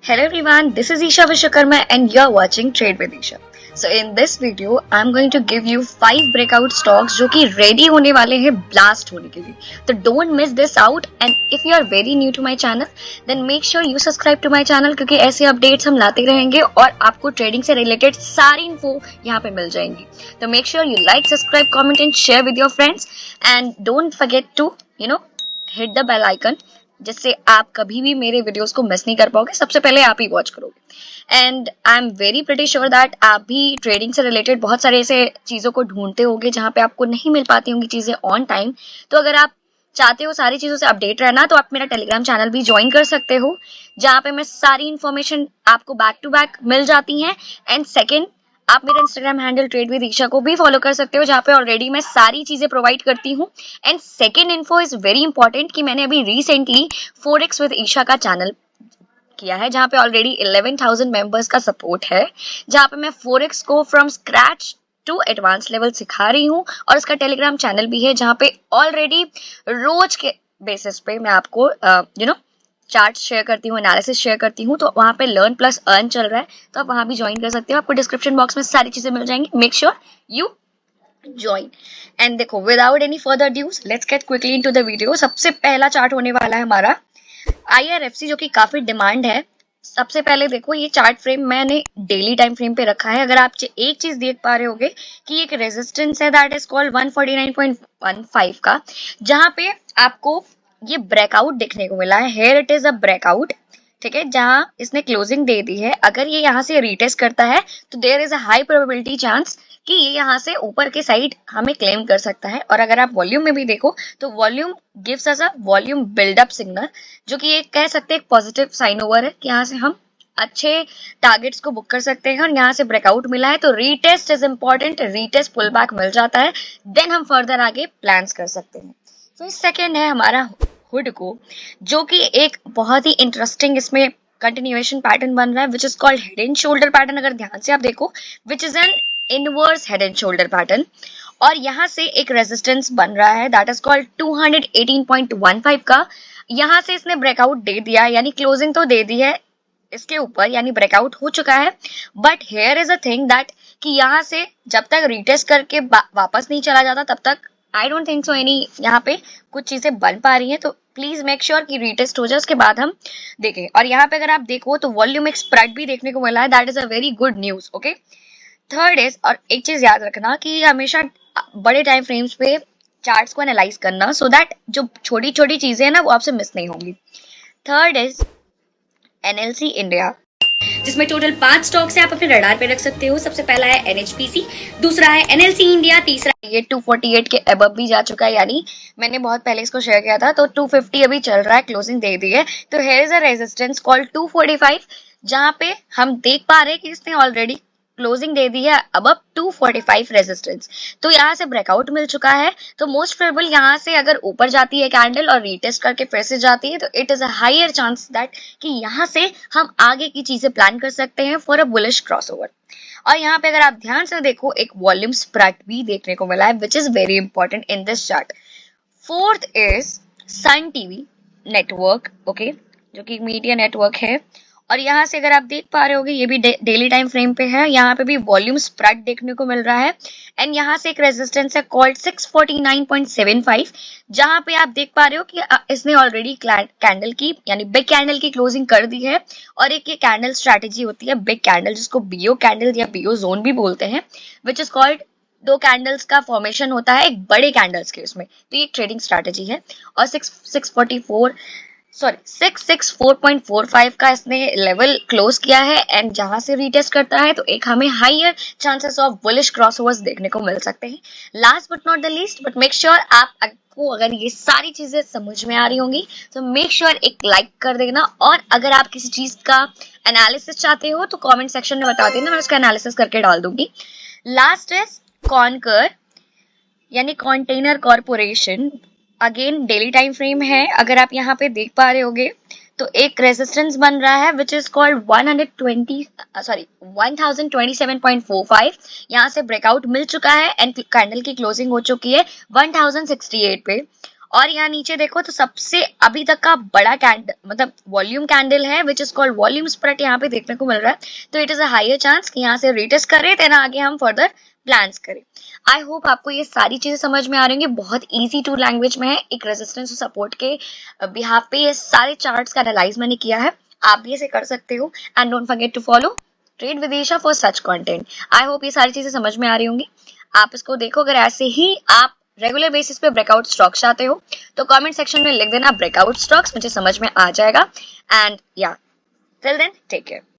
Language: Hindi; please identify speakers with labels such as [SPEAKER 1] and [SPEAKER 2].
[SPEAKER 1] Hello everyone, this is Isha Vishwakarma and you're watching Trade with Isha. So in this video, I'm going to give you 5 breakout stocks जो कि ready होने वाले हैं blast होने के लिए. तो don't miss this out and if you are very new to my channel, then make sure you subscribe to my channel क्योंकि ऐसे updates हम लाते रहेंगे और आपको trading से related सारी info यहाँ पे मिल जाएंगी. तो make sure you like, subscribe, comment and share with your friends and don't forget to hit the bell icon जिससे आप कभी भी मेरे वीडियोस को मिस नहीं कर पाओगे. सबसे पहले आप ही वॉच करोगे and I am very pretty sure that आप भी ट्रेडिंग से रिलेटेड बहुत सारे ऐसे चीज़ों को ढूंढते होंगे जहाँ पे आपको नहीं मिल पाती होंगी चीज़ें ऑन टाइम. तो अगर आप चाहते हो सारी चीज़ों से अपडेट रहना तो आप मेरा टेलीग्राम चैनल भी ज्वाइन कर सकते हो जहाँ पे मैं सारी इन्फॉर्मेशन आपको बैक टू बैक मिल जाती हैं. एंड सेकेंड, आप मेरा Instagram handle trade with Isha को भी फॉलो कर सकते हो जहाँ पे ऑलरेडी मैं सारी चीजें प्रोवाइड करती हूँ. And second info is very important कि मैंने अभी रिसेंटली फोरेक्स विद ईशा का चैनल किया है जहाँ पे ऑलरेडी 11,000 मेंबर्स का सपोर्ट है जहाँ पे मैं फोरेक्स को from scratch to advance level सिखा रही हूँ और इसका टेलीग्राम चैनल भी है जहाँ पे ऑलरेडी रोज के बेसिस पे मैं आपको चार्ट शेयर करती हूँ, एनालिसिस शेयर करती हूँ. तो वहाँ पे लर्न प्लस अर्न चल रहा है तो आप वहाँ भी ज्वाइन कर सकते हो. आपको डिस्क्रिप्शन बॉक्स में सारी चीजें मिल जाएंगी. Make sure you join. And देखो, without any further dues let's get quickly into the video. सबसे पहला चार्ट होने वाला है हमारा IRFC जो कि काफी डिमांड है. सबसे पहले देखो, ये चार्ट फ्रेम मैंने डेली टाइम फ्रेम पे रखा है. अगर आप एक चीज देख पा रहे होगे कि एक रेजिस्टेंस है दैट इज कॉल्ड 149.15 का जहां पे आपको ये ब्रेकआउट देखने को मिला है. Here it is a breakout, ठीक है, जहां इसने क्लोजिंग दे दी है. अगर ये यहाँ से रीटेस्ट करता है तो there is a high probability chance कि ये यहाँ से ऊपर के साइड हमें क्लेम कर सकता है. और अगर आप वॉल्यूम में भी देखो तो volume gives us a volume buildup signal जो कि ये कह सकते हैं एक पॉजिटिव साइन ओवर है कि यहाँ से हम अच्छे टारगेट्स को बुक कर सकते हैं. और यहाँ से ब्रेकआउट मिला है तो retest is important. Retest pull back मिल जाता है देन हम फर्दर आगे प्लान्स कर सकते हैं. तो सेकेंड है हमारा हुड को जो कि एक बहुत ही इंटरेस्टिंग इसमें कंटिन्यूएशन पैटर्न बन रहा है which is called head and shoulder pattern. अगर ध्यान से आप देखो which is an inverse head and shoulder pattern और यहाँ से एक रेजिस्टेंस बन रहा है दैट इज कॉल्ड 218.15 का. यहाँ से इसने ब्रेकआउट दे दिया यानी क्लोजिंग तो दे दी है इसके ऊपर यानी ब्रेकआउट हो चुका है. But here is a thing that कि यहाँ से जब तक रिटेस्ट करके वापस नहीं चला जाता तब तक I don't think so any यहाँ पे कुछ चीजें बन पा रही हैं. तो प्लीज मेक श्योर कि रीटेस्ट हो जाए उसके बाद हम देखें. और यहाँ पे अगर आप देखो तो वॉल्यूम एक स्प्रेड भी देखने को मिला है that is a very good news. Okay, third is, और एक चीज याद रखना कि हमेशा बड़े टाइम फ्रेम्स पे चार्ट्स को एनालाइज करना सो दैट जो छोटी छोटी चीजें हैं ना वो आपसे मिस नहीं होंगी. थर्ड इज NLC इंडिया जिसमें टोटल 5 स्टॉक्स है. आप अपने रडार पे रख सकते हो. सबसे पहला है NHPC, दूसरा है NLC इंडिया, तीसरा ये 248 के अबव भी जा चुका है यानी मैंने बहुत पहले इसको शेयर किया था. तो 250 अभी चल रहा है, क्लोजिंग दे दी है. तो here is a resistance called 245 जहां पे हम देख पा रहे हैं कि इसने ऑलरेडी क्लोजिंग दे दी है अबव 245 रेजिस्टेंस. तो यहाँ से ब्रेकआउट मिल चुका है. तो मोस्ट प्रोबेबल यहाँ से अगर ऊपर जाती है कैंडल और रीटेस्ट करके फिर से जाती है तो it is a higher chance that कि यहाँ से हम आगे की चीजें प्लान कर सकते हैं फॉर अ बुलिश क्रॉसओवर. और यहाँ पे अगर आप ध्यान से देखो एक वॉल्यूम स्प्रेड भी देखने को मिला है which is very important in this chart. Fourth is Sun TV network, okay, जो कि मीडिया नेटवर्क है. और यहाँ से अगर आप देख पा रहे होगे ये भी डेली टाइम फ्रेम पे है. यहाँ पे भी वॉल्यूम स्प्रेड देखने को मिल रहा है एंड यहाँ से एक रेजिस्टेंस है कॉल्ड 649.75 जहां पे आप देख पा रहे हो कि इसने ऑलरेडी कैंडल की यानी बिग कैंडल की क्लोजिंग कर दी है. और एक ये कैंडल स्ट्रैटेजी होती है बिग कैंडल जिसको BO कैंडल या BO जोन भी बोलते हैं विच इज कॉल्ड 2 कैंडल्स का फॉर्मेशन होता है एक बड़े कैंडल्स के उसमें. तो ये ट्रेडिंग स्ट्रैटेजी है. और 664.45 का इसने लेवल क्लोज किया है एंड जहां से रीटेस्ट करता है तो एक हमें higher chances of bullish crossovers देखने को मिल सकते हैं. Last but not the least, but make sure आपको अगर ये सारी चीजें समझ में आ रही होंगी तो मेक श्योर एक लाइक कर देना. और अगर आप किसी चीज का एनालिसिस चाहते हो तो कॉमेंट सेक्शन में बता देना, मैं उसका एनालिसिस करके डाल दूंगी. लास्ट इज कॉनकर यानी container corporation. Again daily time frame है. अगर आप यहाँ पे देख पा रहे होगे तो एक रेजिस्टेंस बन रहा है विच इज कॉल्ड 1027.45. यहाँ से ब्रेकआउट मिल चुका है एंड कैंडल की क्लोजिंग हो चुकी है 1068 पे. और यहाँ नीचे देखो तो सबसे अभी तक का बड़ा कैंडल मतलब वॉल्यूम कैंडल है which is called volume spread यहाँ पे देखने को मिल रहा है। तो it is a higher chance कि यहाँ से रीटेस्ट करें देन आगे हम फर्दर प्लान्स करें। आई होप आपको ये सारी चीजें समझ में आ रही होंगी। बहुत इजी टू लैंग्वेज में है। एक रेजिस्टेंस और सपोर्ट के बिहाफ पे ये सारे चार्ट्स का एनालाइज मैंने किया है। आप भी इसे कर सकते हो and don't forget to follow trade with Isha for such content. I hope ये सारी चीजें समझ में आ रही होंगी। आप इसको देखो। अगर ऐसे ही आप रेगुलर बेसिस पे ब्रेकआउट स्टॉक्स चाहते हो तो कमेंट सेक्शन में लिख देना ब्रेकआउट स्टॉक्स, मुझे समझ में आ जाएगा। एंड या टिल देन टेक केयर।